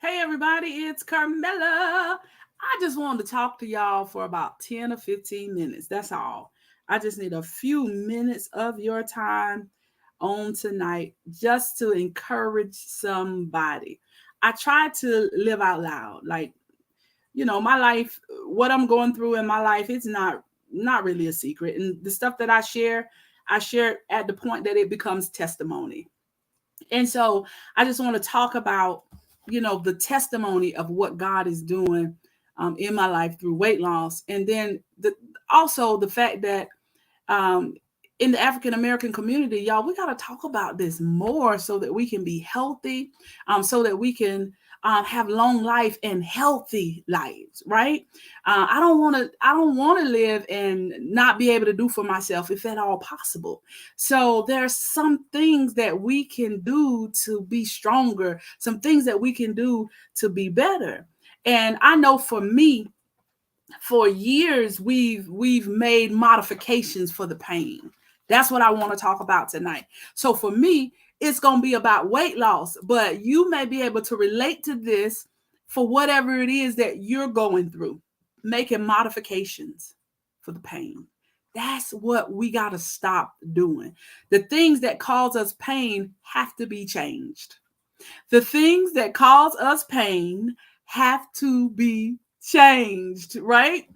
Hey everybody, it's Carmela. I just wanted to talk to y'all for about 10 or 15 minutes. That's all. I just need a few minutes of your time on tonight just to encourage somebody. I try to live out loud. Like, my life, what I'm going through in my life, it's not really a secret. And the stuff that I share at the point that it becomes testimony. And so I just want to talk about, the testimony of what God is doing in my life through weight loss. And then also the fact that um, in the African American community, y'all, we got to talk about this more so that we can be healthy, so that we can have long life and healthy lives, right? I don't want to live and not be able to do for myself if at all possible. So there's some things that we can do to be stronger, some things that we can do to be better. And I know for me, for years we've made modifications for the pain. That's what I want to talk about tonight. So for me, it's going to be about weight loss, but you may be able to relate to this for whatever it is that you're going through, making modifications for the pain. That's what we got to stop doing. The things that cause us pain have to be changed. The things that cause us pain have to be changed, right?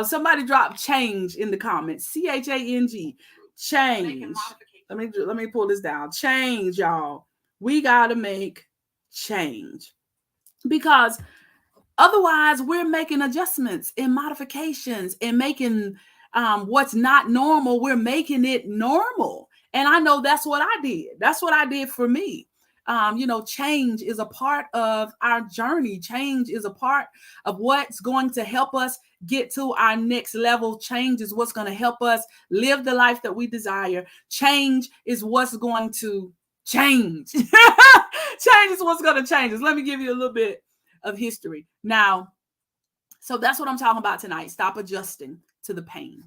Somebody drop change in the comments. CHANG. Change. Let me pull this down. Change, y'all. We gotta make change. Because otherwise we're making adjustments and modifications and making what's not normal, we're making it normal. And I know that's what I did. That's what I did for me. Change is a part of our journey. Change is a part of what's going to help us get to our next level. Change is what's going to help us live the life that we desire. Change is what's going to change. Change is what's going to change us. Let me give you a little bit of history. Now, so that's what I'm talking about tonight. Stop adjusting to the pain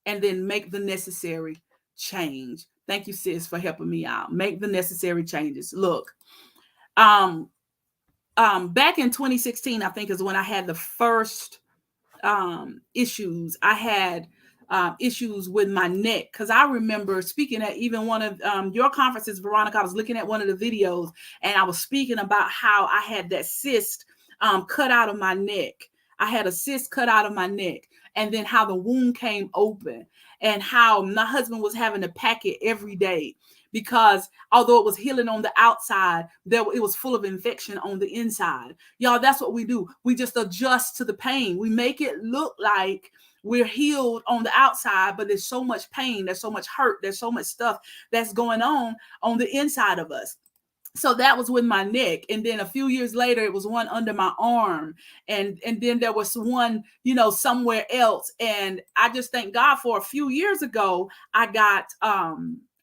and then make the necessary change. Thank you, sis, for helping me out. Make the necessary changes. Look, back in 2016, I think is when I had the first issues. I had issues with my neck because I remember speaking at even one of your conferences, Veronica. I was looking at one of the videos and I was speaking about how I had that cyst cut out of my neck. I had a cyst cut out of my neck, and then how the wound came open, and how my husband was having to pack it every day because although it was healing on the outside, it was full of infection on the inside. Y'all, that's what we do. We just adjust to the pain. We make it look like we're healed on the outside, but there's so much pain, there's so much hurt, there's so much stuff that's going on the inside of us. So that was with my neck. And then a few years later, it was one under my arm. And then there was one, somewhere else. And I just thank God for a few years ago, I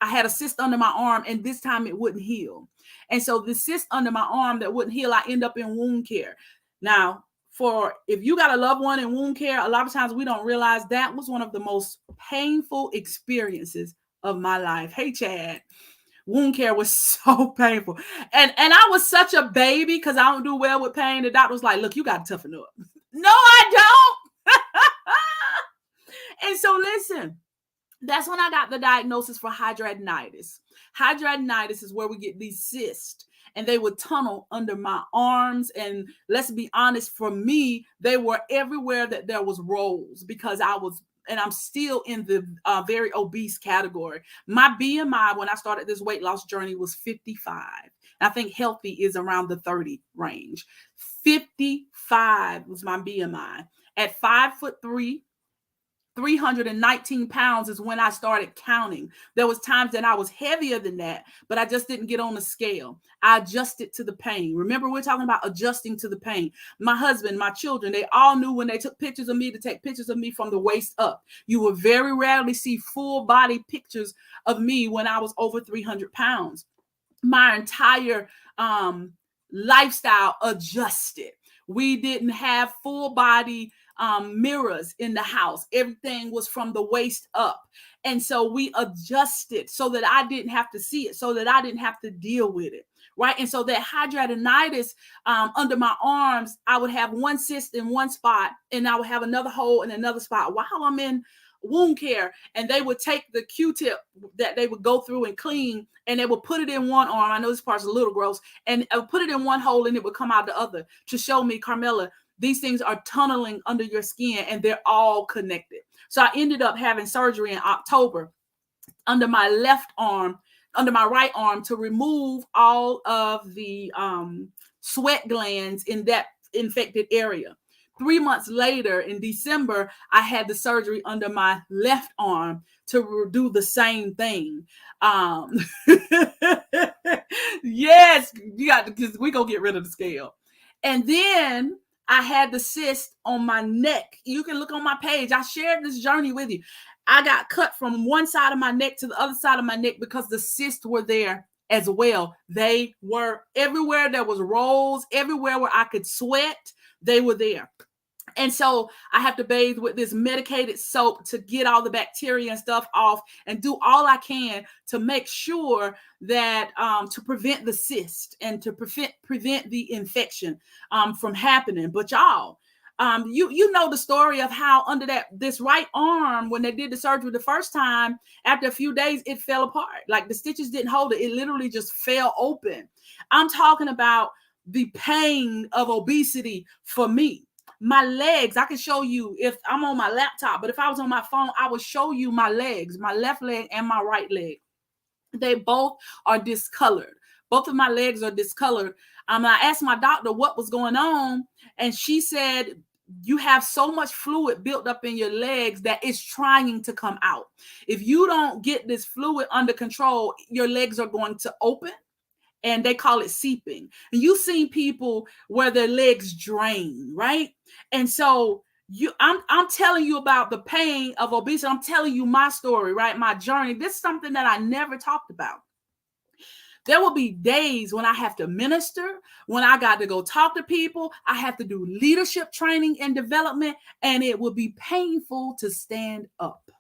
had a cyst under my arm, and this time it wouldn't heal. And so the cyst under my arm that wouldn't heal, I end up in wound care. Now, if you got a loved one in wound care, a lot of times we don't realize that was one of the most painful experiences of my life. Hey, Chad. Wound care was so painful. And I was such a baby because I don't do well with pain. The doctor was like, look, you got to toughen up. No, I don't. And so listen, that's when I got the diagnosis for hidradenitis. Hidradenitis is where we get these cysts, and they would tunnel under my arms. And let's be honest, for me, they were everywhere that there was rolls because I'm still in the very obese category. My BMI when I started this weight loss journey was 55. I think healthy is around the 30 range. 55 was my BMI. At 5'3", 319 pounds is when I started counting. There was times that I was heavier than that, but I just didn't get on the scale. I adjusted to the pain. Remember, we're talking about adjusting to the pain. My husband, my children, they all knew when they took pictures of me to take pictures of me from the waist up. You will very rarely see full body pictures of me when I was over 300 pounds. My entire lifestyle adjusted. We didn't have full body mirrors in the house. Everything was from the waist up. And so we adjusted so that I didn't have to see it, so that I didn't have to deal with it. right? And so that hidradenitis under my arms, I would have one cyst in one spot, and I would have another hole in another spot while I'm in wound care. And they would take the Q-tip that they would go through and clean, and they would put it in one arm. I know this part's a little gross, and I would put it in one hole, and it would come out the other to show me, Carmela, these things are tunneling under your skin, and they're all connected. So I ended up having surgery in October under my left arm, under my right arm, to remove all of the sweat glands in that infected area. 3 months later, in December, I had the surgery under my left arm to do the same thing. Yes, you got to, because we gonna get rid of the scale. And then I had the cyst on my neck. You can look on my page. I shared this journey with you. I got cut from one side of my neck to the other side of my neck because the cysts were there as well. They were everywhere. There was rolls everywhere where I could sweat. They were there. And so I have to bathe with this medicated soap to get all the bacteria and stuff off, and do all I can to make sure that to prevent the cyst and to prevent the infection from happening. But y'all, you know the story of how under this right arm, when they did the surgery the first time, after a few days, it fell apart. Like the stitches didn't hold it. It literally just fell open. I'm talking about the pain of obesity for me. My legs, I can show you if I'm on my laptop, but if I was on my phone, I would show you my legs, my left leg and my right leg. They both are discolored. Both of my legs are discolored. I asked my doctor what was going on, and she said, you have so much fluid built up in your legs that it's trying to come out. If you don't get this fluid under control, your legs are going to open, and they call it seeping. And you've seen people where their legs drain, right? And so I'm telling you about the pain of obesity. I'm telling you my story, right? My journey. This is something that I never talked about. There will be days when I have to minister, when I got to go talk to people. I have to do leadership training and development, and it will be painful to stand up.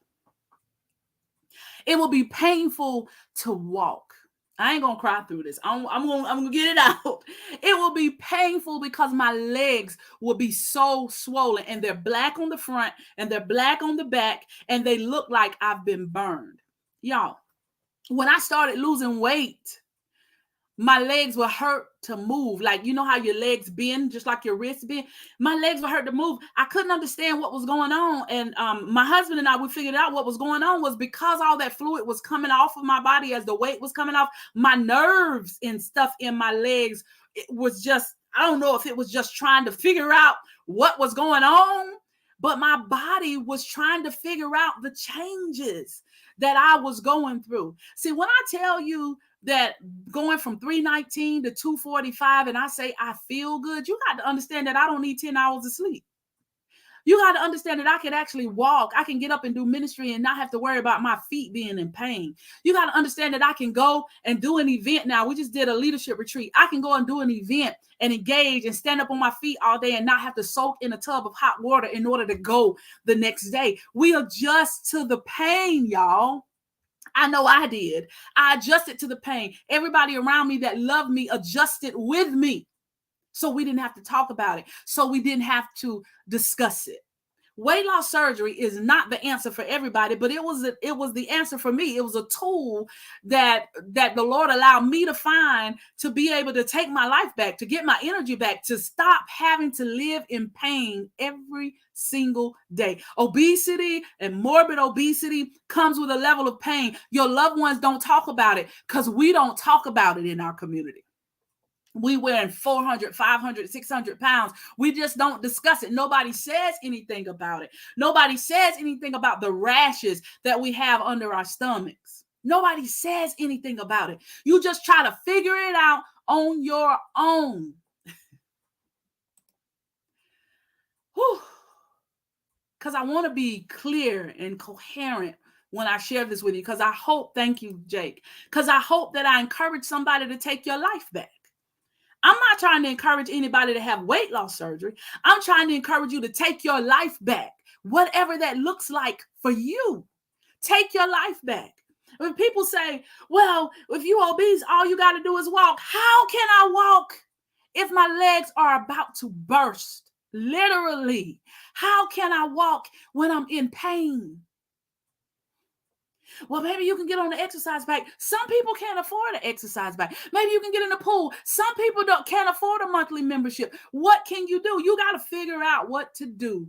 It will be painful to walk. I ain't gonna cry through this. I'm gonna get it out. It will be painful because my legs will be so swollen, and they're black on the front and they're black on the back, and they look like I've been burned. Y'all, when I started losing weight, my legs were hurt to move. Like, you know how your legs bend, just like your wrists bend? My legs were hurt to move. I couldn't understand what was going on. And my husband and I, we figured out what was going on was because all that fluid was coming off of my body as the weight was coming off. My nerves and stuff in my legs, it was just, I don't know if it was just trying to figure out what was going on, but my body was trying to figure out the changes that I was going through. See, when I tell you that going from 319 to 245, and I say I feel good, you got to understand that I don't need 10 hours of sleep. You got to understand that I can actually walk. I can get up and do ministry and not have to worry about my feet being in pain. You got to understand that I can go and do an event now. We just did a leadership retreat. I can go and do an event and engage and stand up on my feet all day and not have to soak in a tub of hot water in order to go the next day. We adjust to the pain, y'all. I know I did. I adjusted to the pain. Everybody around me that loved me adjusted with me. So we didn't have to talk about it. So we didn't have to discuss it. Weight loss surgery is not the answer for everybody, but it was the answer for me. It was a tool that the Lord allowed me to find to be able to take my life back, to get my energy back, to stop having to live in pain every single day. Obesity and morbid obesity comes with a level of pain. Your loved ones don't talk about it because we don't talk about it in our community. We wearing 400, 500, 600 pounds. We just don't discuss it. Nobody says anything about it. Nobody says anything about the rashes that we have under our stomachs. Nobody says anything about it. You just try to figure it out on your own. Because I want to be clear and coherent when I share this with you. Because I hope, thank you, Jake, because I hope that I encourage somebody to take your life back. I'm not trying to encourage anybody to have weight loss surgery. I'm trying to encourage you to take your life back, whatever that looks like for you. Take your life back. When people say, well, if you obese, all you got to do is walk. How can I walk if my legs are about to burst? Literally. How can I walk when I'm in pain? Well, maybe you can get on the exercise bike. Some people can't afford an exercise bike. Maybe you can get in the pool. Some people can't afford a monthly membership. What can you do? You got to figure out what to do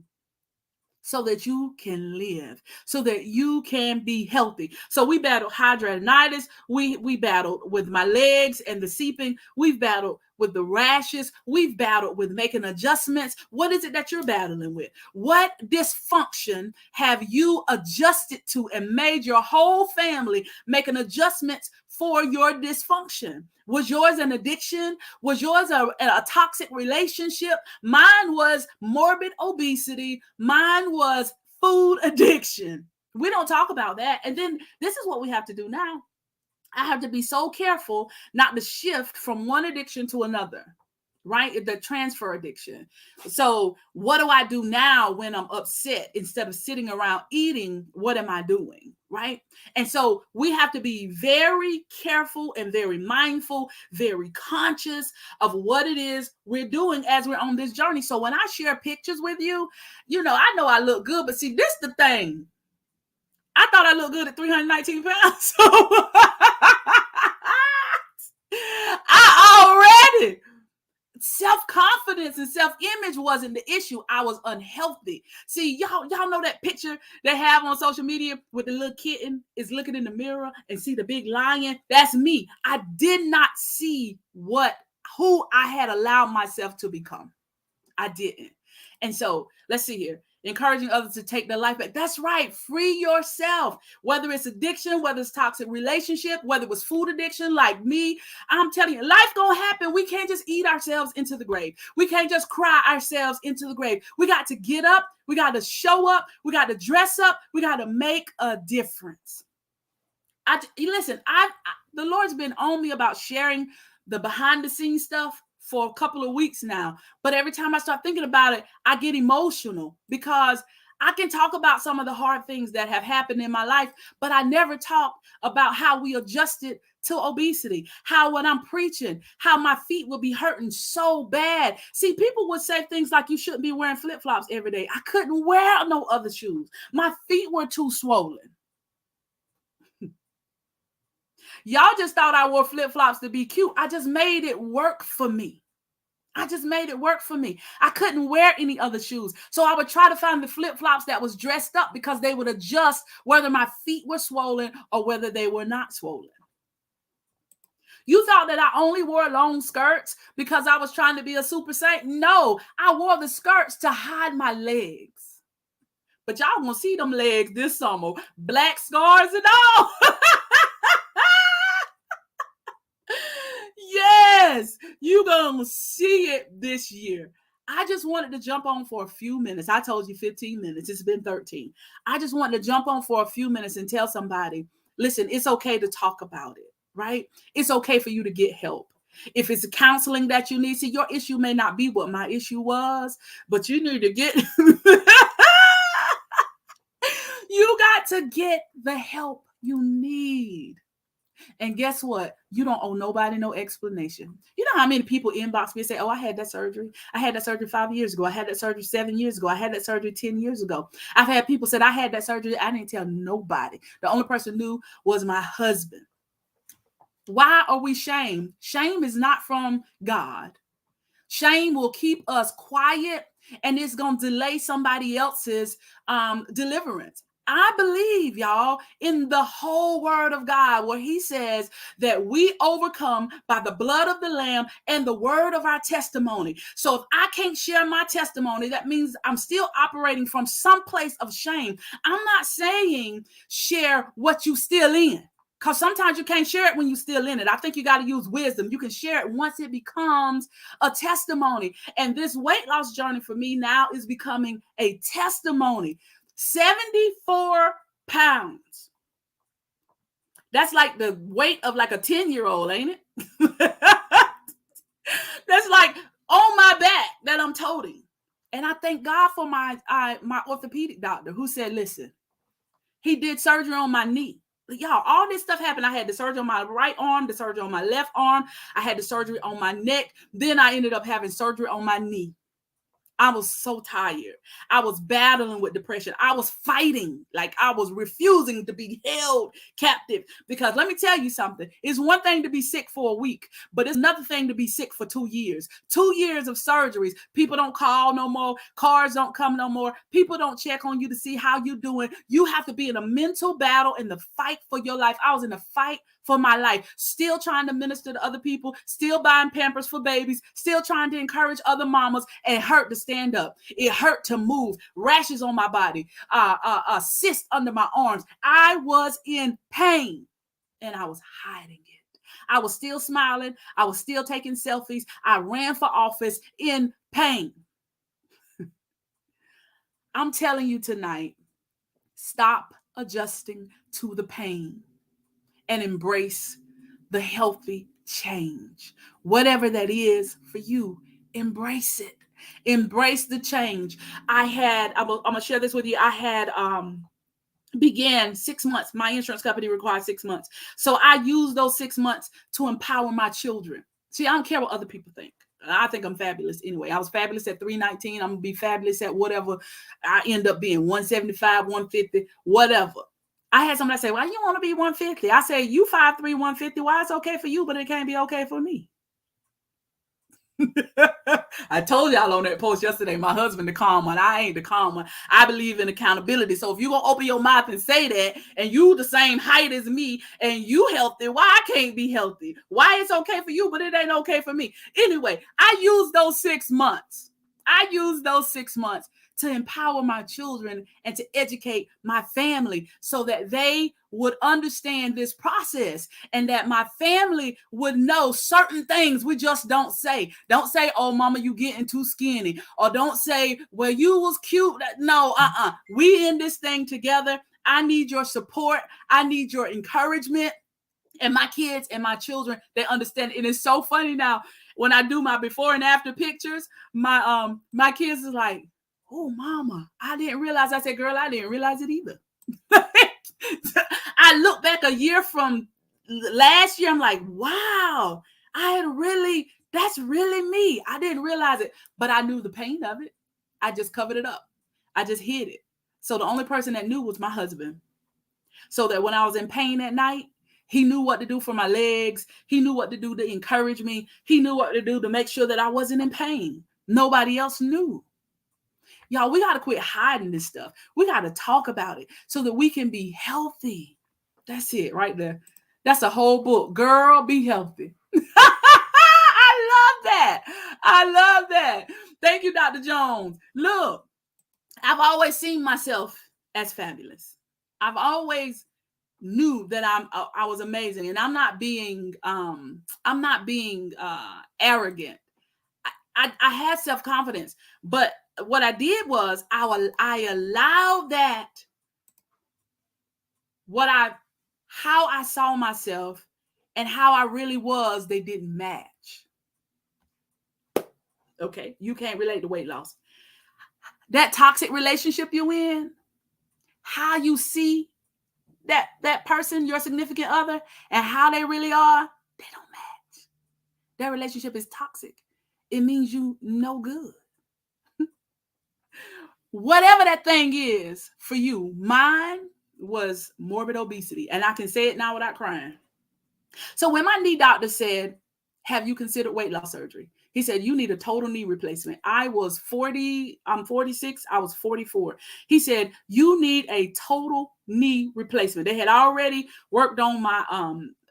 so that you can live, so that you can be healthy. So we battled hidradenitis. We battled with my legs and the seeping. We've battled with the rashes. We've battled with making adjustments. What is it that you're battling with? What dysfunction have you adjusted to and made your whole family making adjustments for your dysfunction? Was yours an addiction? Was yours a toxic relationship? Mine was morbid obesity. Mine was food addiction. We don't talk about that. And then this is what we have to do now. I have to be so careful not to shift from one addiction to another, right? The transfer addiction. So what do I do now when I'm upset? Instead of sitting around eating, what am I doing, right? And so we have to be very careful and very mindful, very conscious of what it is we're doing as we're on this journey. So when I share pictures with you, I know I look good, but see, this is the thing. I thought I looked good at 319 pounds. So I already, self-confidence and self-image wasn't the issue. I was unhealthy. See, y'all know that picture they have on social media with the little kitten is looking in the mirror and see the big lion? That's me. I did not see who I had allowed myself to become. I didn't. And so let's see here. Encouraging others to take their life back. That's right. Free yourself. Whether it's addiction, whether it's toxic relationship, whether it was food addiction like me, I'm telling you, life gonna happen. We can't just eat ourselves into the grave. We can't just cry ourselves into the grave. We got to get up. We got to show up. We got to dress up. We got to make a difference. Listen, the Lord's been on me about sharing the behind the scenes stuff for a couple of weeks now. But every time I start thinking about it, I get emotional because I can talk about some of the hard things that have happened in my life, but I never talk about how we adjusted to obesity, how when I'm preaching, how my feet will be hurting so bad. See, people would say things like you shouldn't be wearing flip-flops every day. I couldn't wear no other shoes. My feet were too swollen. Y'all just thought I wore flip-flops to be cute. I just made it work for me. I couldn't wear any other shoes. So I would try to find the flip-flops that was dressed up because they would adjust whether my feet were swollen or whether they were not swollen. You thought that I only wore long skirts because I was trying to be a super saint? No, I wore the skirts to hide my legs. But y'all gonna see them legs this summer. Black scars and all. Yes, you gonna see it this year. I just wanted to jump on for a few minutes. I told you 15 minutes. It's been 13. I just wanted to jump on for a few minutes and tell somebody, listen, it's okay to talk about it, right? It's okay for you to get help. If it's counseling that you need, see, your issue may not be what my issue was, but you need to get, you got to get the help you need. And guess what? You don't owe nobody no explanation. You know how many people inbox me and say, oh, I had that surgery. I had that surgery 5 years ago. I had that surgery 7 years ago. I had that surgery 10 years ago. I've had people said I had that surgery. I didn't tell nobody. The only person who knew was my husband. Why are we shamed? Shame is not from God. Shame will keep us quiet and it's going to delay somebody else's deliverance. I believe, y'all, in the whole word of God, where he says that we overcome by the blood of the Lamb and the word of our testimony. So if I can't share my testimony, that means I'm still operating from some place of shame. I'm not saying share what you still in, because sometimes you can't share it when you're still in it. I think you got to use wisdom. You can share it once it becomes a testimony. And this weight loss journey for me now is becoming a testimony. 74 pounds. That's like the weight of like a 10-year-old, ain't it? That's like on my back that I'm toting. And I thank God for my orthopedic doctor who said, listen, he did surgery on my knee. Y'all, all this stuff happened. I had the surgery on my right arm, the surgery on my left arm. I had the surgery on my neck. Then I ended up having surgery on my knee. I was so tired. I was battling with depression. I was fighting. Like, I was refusing to be held captive. Because let me tell you something. It's one thing to be sick for a week, but it's another thing to be sick for 2 years. 2 years of surgeries. People don't call no more. Cars don't come no more. People don't check on you to see how you're doing. You have to be in a mental battle in the fight for your life. I was in a fight for my life, still trying to minister to other people, still buying Pampers for babies, still trying to encourage other mamas, and hurt to stand up. It hurt to move, rashes on my body, cysts under my arms. I was in pain and I was hiding it. I was still smiling. I was still taking selfies. I ran for office in pain. I'm telling you tonight, stop adjusting to the pain and embrace the healthy change. Whatever that is for you, embrace it. Embrace the change. I'm gonna share this with you. I had began 6 months. My insurance company required 6 months. So I used those 6 months to empower my children. See, I don't care what other people think. I think I'm fabulous anyway. I was fabulous at 319. I'm gonna be fabulous at whatever I end up being, 175, 150, whatever. I had somebody say, why you want to be 150? I say, you 5'3", 150. Why it's okay for you, but it can't be okay for me? I told y'all on that post yesterday, my husband the calm one. I ain't the calm one. I believe in accountability. So if you're going to open your mouth and say that, and you the same height as me, and you healthy, why I can't be healthy? Why it's okay for you, but it ain't okay for me? Anyway, I used those 6 months. To empower my children and to educate my family so that they would understand this process and that my family would know certain things we just don't say. Don't say, oh, mama, you getting too skinny. Or don't say, well, you was cute. No, we in this thing together. I need your support. I need your encouragement. And my kids and my children, they understand. It is so funny now when I do my before and after pictures, my kids is like, oh, mama, I didn't realize. I said, girl, I didn't realize it either. I look back a year from last year. I'm like, wow, that's really me. I didn't realize it, but I knew the pain of it. I just covered it up. I just hid it. So the only person that knew was my husband. So that when I was in pain at night, he knew what to do for my legs. He knew what to do to encourage me. He knew what to do to make sure that I wasn't in pain. Nobody else knew. Y'all, we got to quit hiding this stuff. We got to talk about it so that we can be healthy. That's it right there. That's a whole book. Girl, be healthy. I love that. Thank you, Dr. Jones. Look, I've always seen myself as fabulous. I've always knew that I was amazing, and I'm not being arrogant. I had self-confidence, but what I did was I allowed that how I saw myself and how I really was, they didn't match. Okay, you can't relate to weight loss. That toxic relationship you're in, how you see that person, your significant other, and how they really are, they don't match. That relationship is toxic. It means you no good. Whatever that thing is for you, mine was morbid obesity. And I can say it now without crying. So when my knee doctor said, have you considered weight loss surgery? He said, you need a total knee replacement. I was 40, I'm 46, I was 44. He said, you need a total knee replacement. They had already worked on my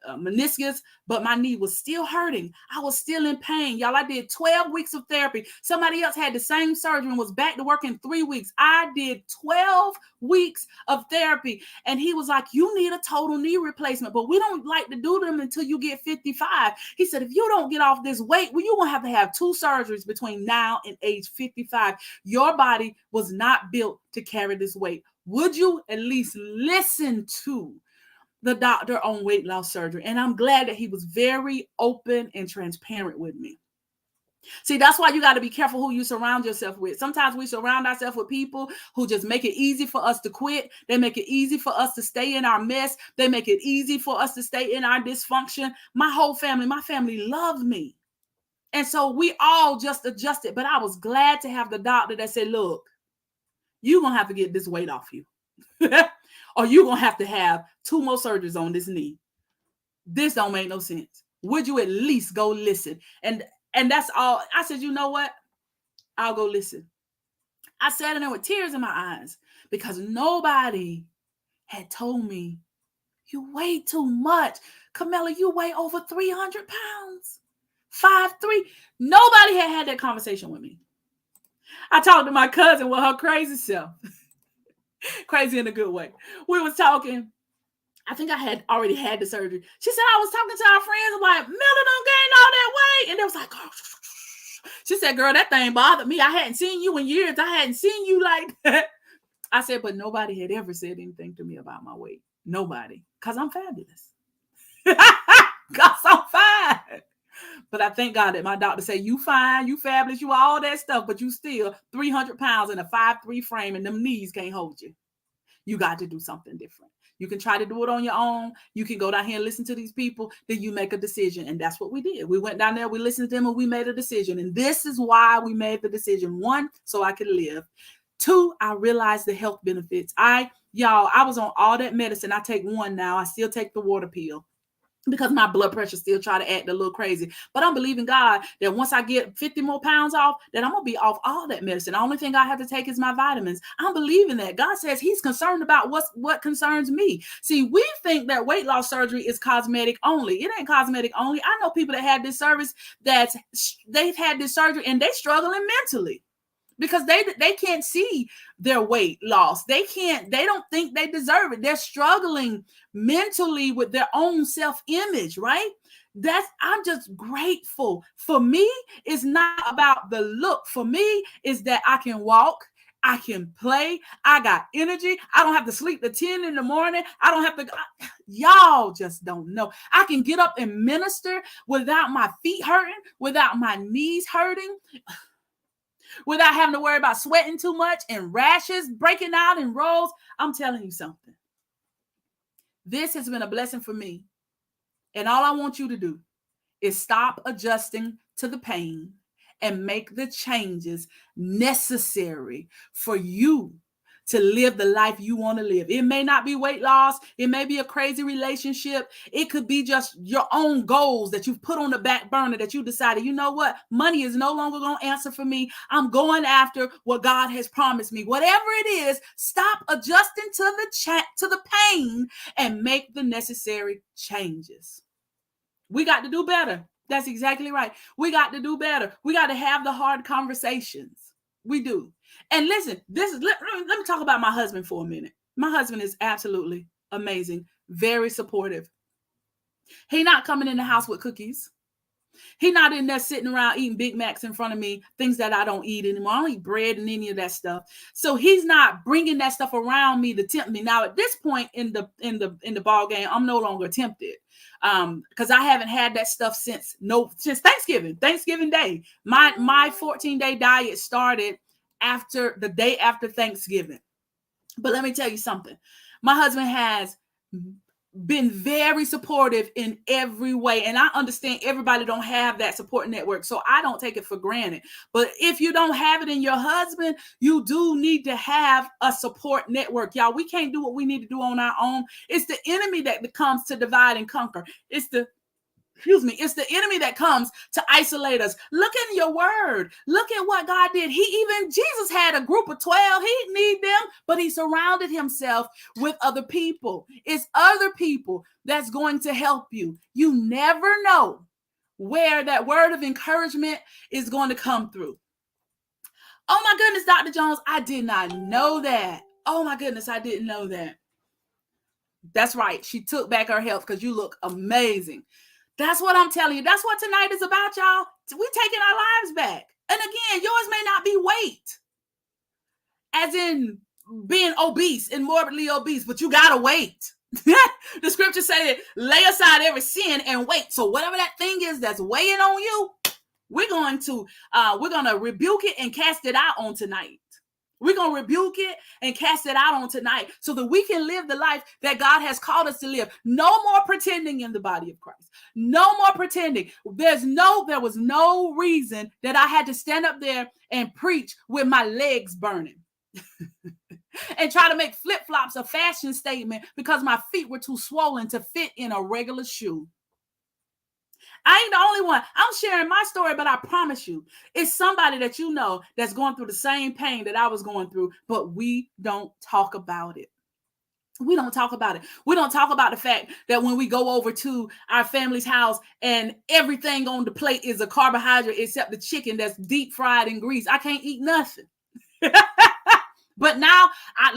meniscus, but my knee was still hurting. I was still in pain. Y'all, I did 12 weeks of therapy. Somebody else had the same surgery and was back to work in 3 weeks. I did 12 weeks of therapy. And he was like, you need a total knee replacement, but we don't like to do them until you get 55. He said, if you don't get off this weight, well, you're going to have 2 surgeries between now and age 55. Your body was not built to carry this weight. Would you at least listen to the doctor on weight loss surgery? And I'm glad that he was very open and transparent with me. See, that's why you got to be careful who you surround yourself with. Sometimes we surround ourselves with people who just make it easy for us to quit. They make it easy for us to stay in our mess. They make it easy for us to stay in our dysfunction. My family loved me. And so we all just adjusted. But I was glad to have the doctor that said, look, you're going to have to get this weight off you. Or you're going to have 2 more surgeries on this knee. This don't make no sense. Would you at least go listen? And that's all. I said, you know what? I'll go listen. I sat in there with tears in my eyes because nobody had told me, you weigh too much. Camilla, you weigh over 300 pounds. 5'3". Nobody had that conversation with me. I talked to my cousin with her crazy self. Crazy in a good way. We was talking. I think I had already had the surgery. She said, I was talking to our friends. I'm like, Miller done gained all that weight. And they was like, oh. She said, girl, that thing bothered me. I hadn't seen you in years. I hadn't seen you like that. I said, but nobody had ever said anything to me about my weight. Nobody. Because I'm fabulous. Because I'm fine. But I thank God that my doctor said, you fine, you fabulous, you all that stuff, but you still 300 pounds in a 5'3" frame and them knees can't hold you. You got to do something different. You can try to do it on your own. You can go down here and listen to these people. Then you make a decision. And that's what we did. We went down there, we listened to them, and we made a decision. And this is why we made the decision. 1, so I could live. 2, I realized the health benefits. I was on all that medicine. I take 1 now. I still take the water pill, because my blood pressure still try to act a little crazy. But I'm believing God that once I get 50 more pounds off, that I'm going to be off all that medicine. The only thing I have to take is my vitamins. I'm believing that. God says he's concerned about what concerns me. See, we think that weight loss surgery is cosmetic only. It ain't cosmetic only. I know people that had this service, they've had this surgery and they struggling mentally, because they can't see their weight loss. They don't think they deserve it. They're struggling mentally with their own self-image, right? I'm just grateful. For me, it's not about the look. For me, is that I can walk, I can play, I got energy. I don't have to sleep till 10 in the morning. I don't have to, y'all just don't know. I can get up and minister without my feet hurting, without my knees hurting, without having to worry about sweating too much and rashes breaking out in rolls. I'm telling you something. This has been a blessing for me. And all I want you to do is stop adjusting to the pain and make the changes necessary for you to live the life you want to live. It may not be weight loss. It may be a crazy relationship. It could be just your own goals that you've put on the back burner, that you decided, you know what? Money is no longer going to answer for me. I'm going after what God has promised me. Whatever it is, stop adjusting to the pain and make the necessary changes. We got to do better. That's exactly right. We got to do better. We got to have the hard conversations. We do. And listen, let me talk about my husband for a minute. My husband is absolutely amazing, very supportive. He not coming in the house with cookies. He not in there sitting around eating Big Macs in front of me, things that I don't eat anymore. I don't eat bread and any of that stuff. So he's not bringing that stuff around me to tempt me. Now at this point in the ball game, I'm no longer tempted, because I haven't had that stuff since Thanksgiving Day. My 14-day diet started after the day after Thanksgiving. But let me tell you something. My husband has been very supportive in every way. And I understand everybody don't have that support network, so I don't take it for granted. But if you don't have it in your husband, you do need to have a support network. Y'all, we can't do what we need to do on our own. It's the enemy that comes to divide and conquer. It's the enemy that comes to isolate us. Look in your word. Look at what God did. Jesus had a group of 12. He didn't need them, but he surrounded himself with other people. It's other people that's going to help you. You never know where that word of encouragement is going to come through. Oh my goodness, Dr. Jones, I did not know that. Oh my goodness, I didn't know that. That's right. She took back her health because you look amazing. That's what I'm telling you. That's what tonight is about, y'all. We're taking our lives back. And again, yours may not be weight, as in being obese and morbidly obese, but you got to wait. The scripture said, lay aside every sin and wait. So whatever that thing is that's weighing on you, we're going to rebuke it and cast it out on tonight. We're going to rebuke it and cast it out on tonight so that we can live the life that God has called us to live. No more pretending in the body of Christ. No more pretending. There was no reason that I had to stand up there and preach with my legs burning and try to make flip-flops a fashion statement because my feet were too swollen to fit in a regular shoe. I ain't the only one. I'm sharing my story, but I promise you, it's somebody that you know that's going through the same pain that I was going through, but we don't talk about it. We don't talk about it. We don't talk about the fact that when we go over to our family's house and everything on the plate is a carbohydrate except the chicken that's deep fried in grease, I can't eat nothing. But now, I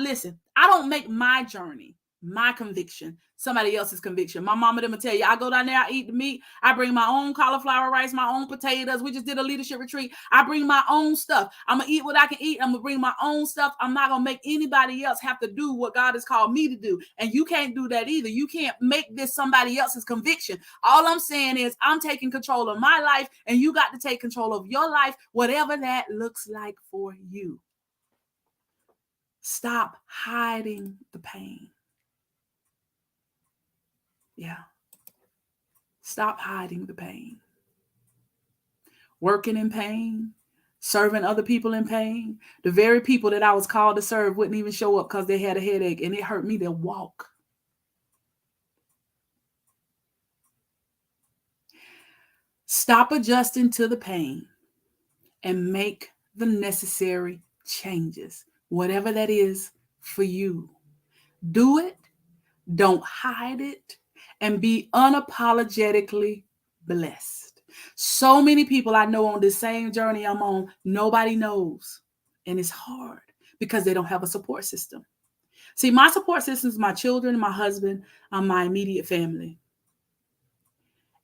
don't make my journey, my conviction, somebody else's conviction. My mama them will tell you, I go down there, I eat the meat. I bring my own cauliflower rice, my own potatoes. We just did a leadership retreat. I bring my own stuff. I'm going to eat what I can eat. I'm going to bring my own stuff. I'm not going to make anybody else have to do what God has called me to do. And you can't do that either. You can't make this somebody else's conviction. All I'm saying is I'm taking control of my life, and you got to take control of your life, whatever that looks like for you. Stop hiding the pain. Yeah. Stop hiding the pain. Working in pain, serving other people in pain. The very people that I was called to serve wouldn't even show up because they had a headache and it hurt me to walk. Stop adjusting to the pain and make the necessary changes, whatever that is for you. Do it, don't hide it, and be unapologetically blessed. So many people I know on this same journey I'm on, nobody knows. And it's hard because they don't have a support system. See, my support system is my children, my husband, my immediate family.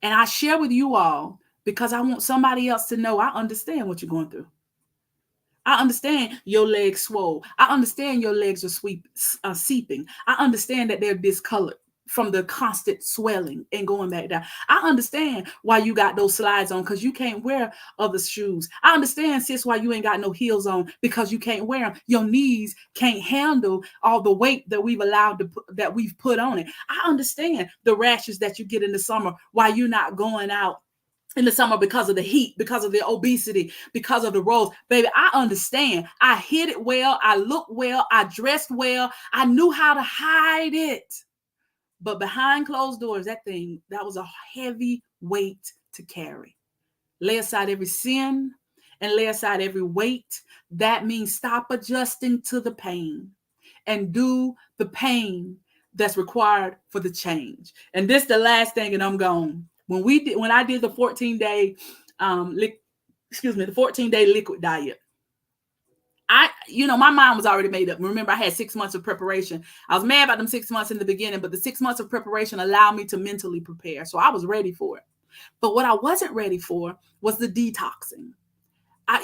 And I share with you all because I want somebody else to know I understand what you're going through. I understand your legs swole. I understand your legs are seeping. I understand that they're discolored from the constant swelling and going back down. I understand why you got those slides on because you can't wear other shoes. I understand, sis, why you ain't got no heels on because you can't wear them. Your knees can't handle all the weight that we've put on it. I understand the rashes that you get in the summer while you're not going out in the summer because of the heat, because of the obesity, because of the roles. Baby, I understand. I hid it well. I looked well. I dressed well. I knew how to hide it. But behind closed doors, that was a heavy weight to carry. Lay aside every sin and lay aside every weight. That means stop adjusting to the pain and do the pain that's required for the change. And this is the last thing, and I'm gone. When I did the 14-day, the 14-day liquid diet, my mind was already made up. Remember, I had 6 months of preparation. I was mad about them 6 months in the beginning, but the 6 months of preparation allowed me to mentally prepare. So I was ready for it. But what I wasn't ready for was the detoxing. I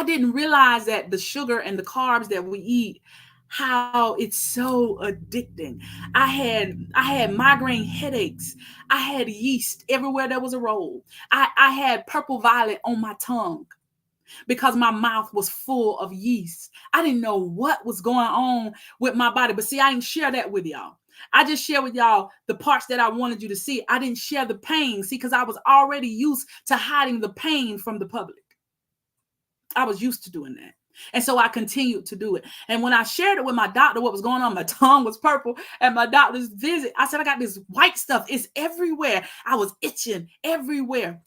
didn't realize that the sugar and the carbs that we eat, how it's so addicting. I had migraine headaches. I had yeast everywhere there was a roll. I had purple violet on my tongue because my mouth was full of yeast. I didn't know what was going on with my body. But see, I didn't share that with y'all. I just share with y'all the parts that I wanted you to see. I didn't share the pain, see, because I was already used to hiding the pain from the public. I was used to doing that. And so I continued to do it. And when I shared it with my doctor, what was going on, my tongue was purple. And my doctor's visit, I said, I got this white stuff. It's everywhere. I was itching everywhere.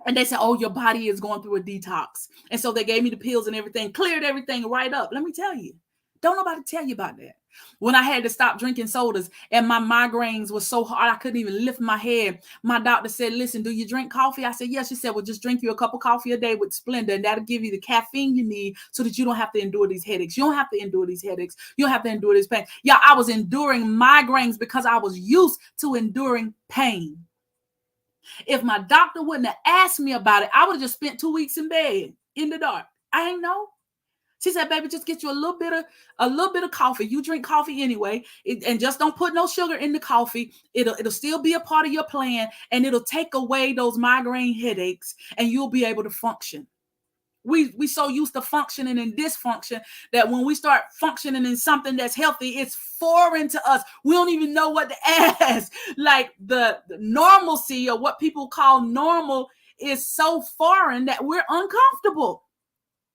And they said, oh, your body is going through a detox. And so they gave me the pills and everything, cleared everything right up. Let me tell you, don't nobody tell you about that. When I had to stop drinking sodas and my migraines were so hard, I couldn't even lift my head. My doctor said, listen, do you drink coffee? I said, yes. She said, well, just drink you a cup of coffee a day with Splenda, and that'll give you the caffeine you need so that you don't have to endure these headaches. You don't have to endure these headaches. You don't have to endure this pain. Yeah, I was enduring migraines because I was used to enduring pain. If my doctor wouldn't have asked me about it, I would have just spent 2 weeks in bed in the dark. I ain't know. She said, baby, just get you a little bit of coffee. You drink coffee anyway, and just don't put no sugar in the coffee. It'll still be a part of your plan, and it'll take away those migraine headaches, and you'll be able to function. We so used to functioning in dysfunction that when we start functioning in something that's healthy, it's foreign to us. We don't even know what to ask. Like the normalcy, or what people call normal, is so foreign that we're uncomfortable.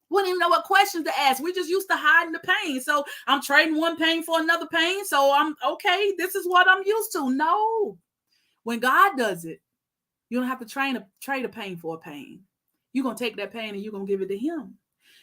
We don't even know what questions to ask. We just used to hiding the pain. So I'm trading one pain for another pain. So I'm okay. This is what I'm used to. No. When God does it, you don't have to trade a pain for a pain. You're going to take that pain and you're going to give it to him.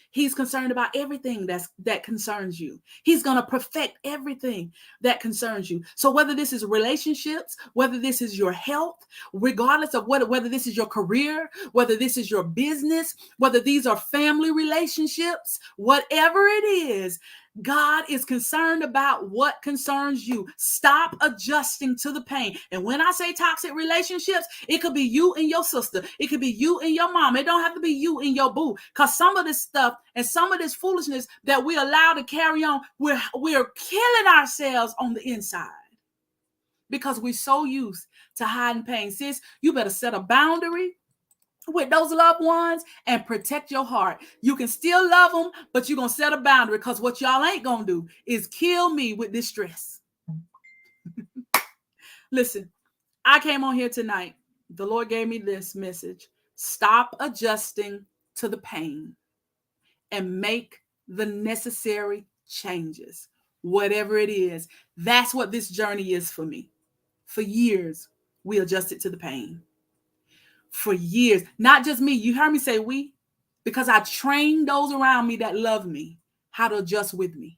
He's concerned about everything that concerns you. He's going to perfect everything that concerns you. So whether this is relationships, whether this is your health, regardless of whether this is your career, whether this is your business, whether these are family relationships, whatever it is, God is concerned about what concerns you. Stop adjusting to the pain. And when I say toxic relationships, it could be you and your sister. It could be you and your mom. It don't have to be you and your boo. Because some of this stuff and some of this foolishness that we allow to carry on, we're killing ourselves on the inside. Because we're so used to hiding pain. Sis, you better set a boundary with those loved ones and protect your heart. You can still love them, but you're going to set a boundary, because what y'all ain't going to do is kill me with this stress. Listen, I came on here tonight. The Lord gave me this message. Stop adjusting to the pain and make the necessary changes. Whatever it is, that's what this journey is for me. For years, we adjusted to the pain. For years, not just me. You heard me say we, because I trained those around me that love me how to adjust with me.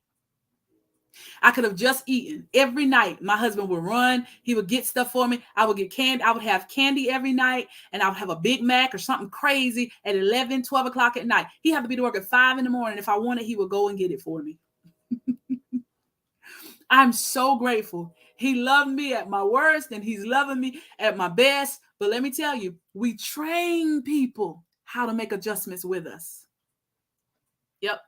I could have just eaten every night. My husband would run. He would get stuff for me. I would get candy. I would have candy every night, and I would have a Big Mac or something crazy at 11, 12 o'clock at night. He had to be to work at 5 in the morning. If I wanted, he would go and get it for me. I'm so grateful. He loved me at my worst, and he's loving me at my best. But let me tell you, we train people how to make adjustments with us. Yep.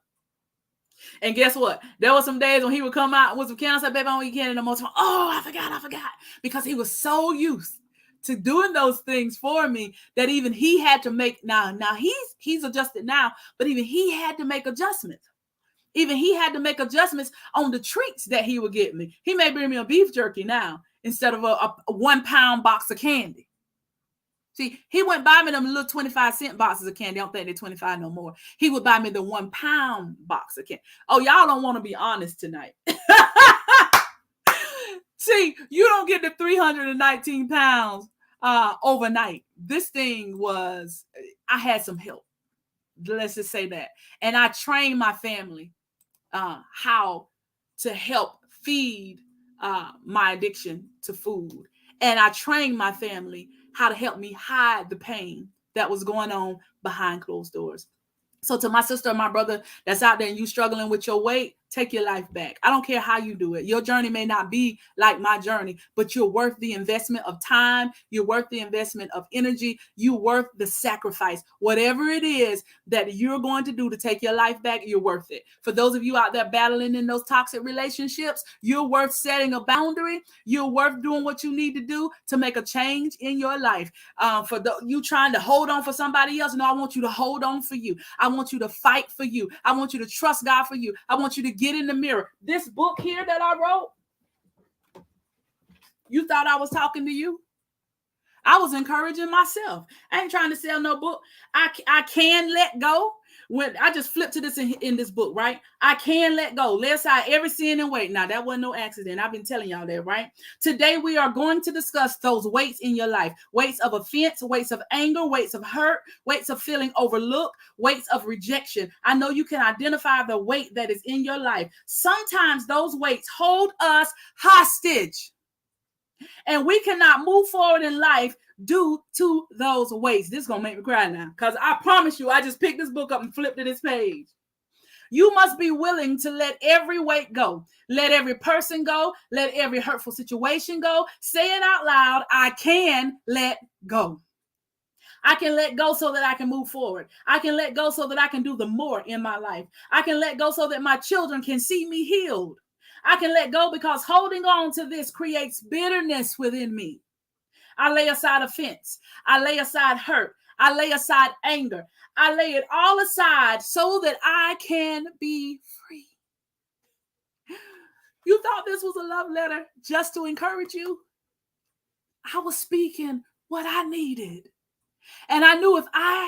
And guess what? There were some days when he would come out with some candy. I said, baby, I don't eat candy no more. Oh, I forgot. Because he was so used to doing those things for me that even he had to make, now he's adjusted now, but even he had to make adjustments. Even he had to make adjustments on the treats that he would get me. He may bring me a beef jerky now instead of a 1 pound box of candy. See, he wouldn't buy me them little 25-cent boxes of candy. I don't think they're 25 no more. He would buy me the 1 pound box of candy. Oh, y'all don't want to be honest tonight. See, you don't get the 319 pounds overnight. This thing was, I had some help. Let's just say that. And I trained my family how to help feed my addiction to food. And I trained my family how to help me hide the pain that was going on behind closed doors. So to my sister and my brother that's out there and you struggling with your weight, take your life back. I don't care how you do it. Your journey may not be like my journey, but you're worth the investment of time. You're worth the investment of energy. You're worth the sacrifice. Whatever it is that you're going to do to take your life back, you're worth it. For those of you out there battling in those toxic relationships, you're worth setting a boundary. You're worth doing what you need to do to make a change in your life. For you trying to hold on for somebody else, no, I want you to hold on for you. I want you to fight for you. I want you to trust God for you. I want you to get in the mirror. This book here that I wrote, you thought I was talking to you? I was encouraging myself. I ain't trying to sell no book. I can let go. When I just flipped to this in this book, right? I can let go. Lay aside every sin and weight. Now, that wasn't no accident. I've been telling y'all that, right? Today, we are going to discuss those weights in your life. Weights of offense, weights of anger, weights of hurt, weights of feeling overlooked, weights of rejection. I know you can identify the weight that is in your life. Sometimes those weights hold us hostage. And we cannot move forward in life due to those weights. This is going to make me cry now, because I promise you, I just picked this book up and flipped to this page. You must be willing to let every weight go. Let every person go. Let every hurtful situation go. Say it out loud. I can let go. I can let go so that I can move forward. I can let go so that I can do the more in my life. I can let go so that my children can see me healed. I can let go because holding on to this creates bitterness within me. I lay aside offense. I lay aside hurt. I lay aside anger. I lay it all aside so that I can be free. You thought this was a love letter just to encourage you? I was speaking what I needed. And I knew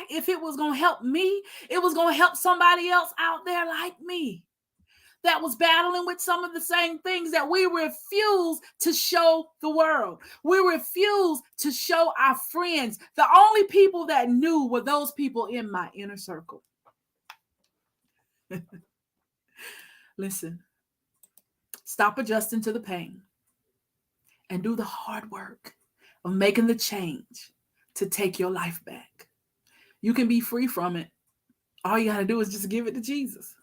if it was going to help me, it was going to help somebody else out there like me that was battling with some of the same things that we refuse to show the world. We refuse to show our friends. The only people that knew were those people in my inner circle. Listen, stop adjusting to the pain and do the hard work of making the change to take your life back. You can be free from it. All you got to do is just give it to Jesus.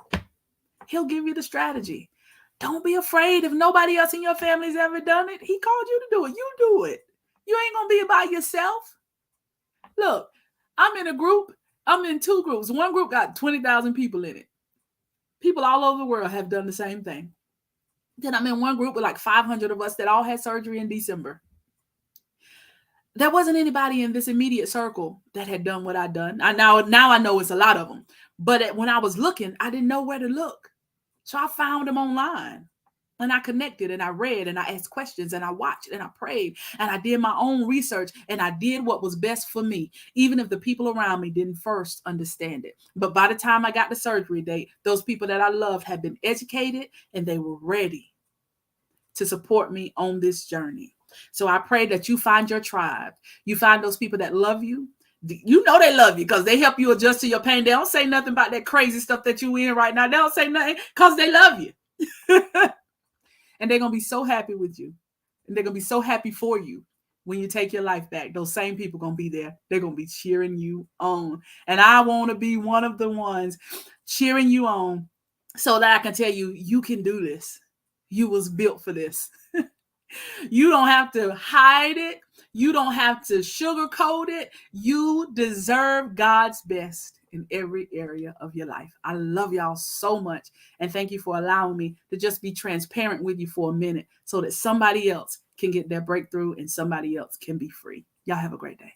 He'll give you the strategy. Don't be afraid if nobody else in your family's ever done it. He called you to do it. You do it. You ain't going to be by yourself. Look, I'm in a group. I'm in two groups. One group got 20,000 people in it. People all over the world have done the same thing. Then I'm in one group with like 500 of us that all had surgery in December. There wasn't anybody in this immediate circle that had done what I'd done. Now I know it's a lot of them. But when I was looking, I didn't know where to look. So I found them online. And I connected and I read and I asked questions and I watched and I prayed and I did my own research and I did what was best for me, even if the people around me didn't first understand it. But by the time I got the surgery date, those people that I loved had been educated and they were ready to support me on this journey. So I pray that you find your tribe. You find those people that love you. You know they love you because they help you adjust to your pain. They don't say nothing about that crazy stuff that you in right now. They don't say nothing because they love you. And they're going to be so happy with you. And they're going to be so happy for you when you take your life back. Those same people going to be there. They're going to be cheering you on. And I want to be one of the ones cheering you on so that I can tell you, you can do this. You was built for this. You don't have to hide it. You don't have to sugarcoat it. You deserve God's best in every area of your life. I love y'all so much. And thank you for allowing me to just be transparent with you for a minute so that somebody else can get their breakthrough and somebody else can be free. Y'all have a great day.